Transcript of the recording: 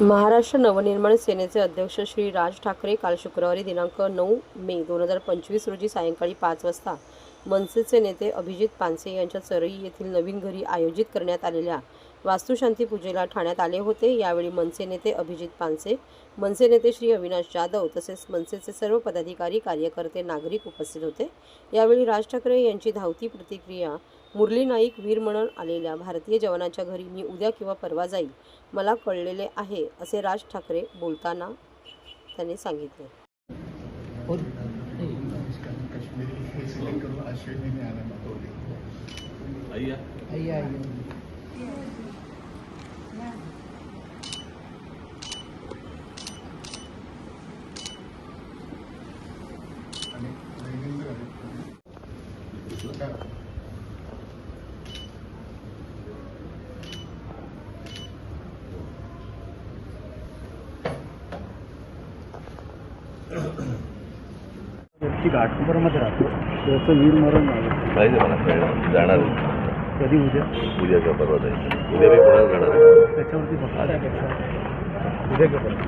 महाराष्ट्र नवनिर्माण सेनेचे अध्यक्ष श्री राज ठाकरे काल शुक्रवारी दिनांक 9 मे 2025 रोजी सायंकाळी 5 वाजता मनसेचे नेते अभिजित पानसे यांच्या चरई येथील नवीन घरी आयोजित करण्यात आलेल्या वास्तुशांती पूजेला ठाण्यात आले होते। यावेळी मनसे नेते अभिजित पानसे, मनसे नेते श्री अविनाश जाधव तसेच मनसेचे सर्व पदाधिकारी, कार्यकर्ते, नागरिक उपस्थित होते। यावेळी राज ठाकरे यांची धावती प्रतिक्रिया, मुरली नाईक, वीर म्हणून आलेल्या भारतीय जवानाच्या घरी मी उद्या किंवा परवा जाईल, मला कळलेले आहे, असे राज ठाकरे बोलताना त्यांनी सांगितले। व्यक्ती घाटकोपरमध्ये राहतो, त्याचं वीर मरण नाही पाहिजे मला कळलं जाणार आहे. कधी उद्या का परवा जायचं. उद्या मी पुण्याला जाणार आहे. त्याच्यावरती फक्त उद्या का परवा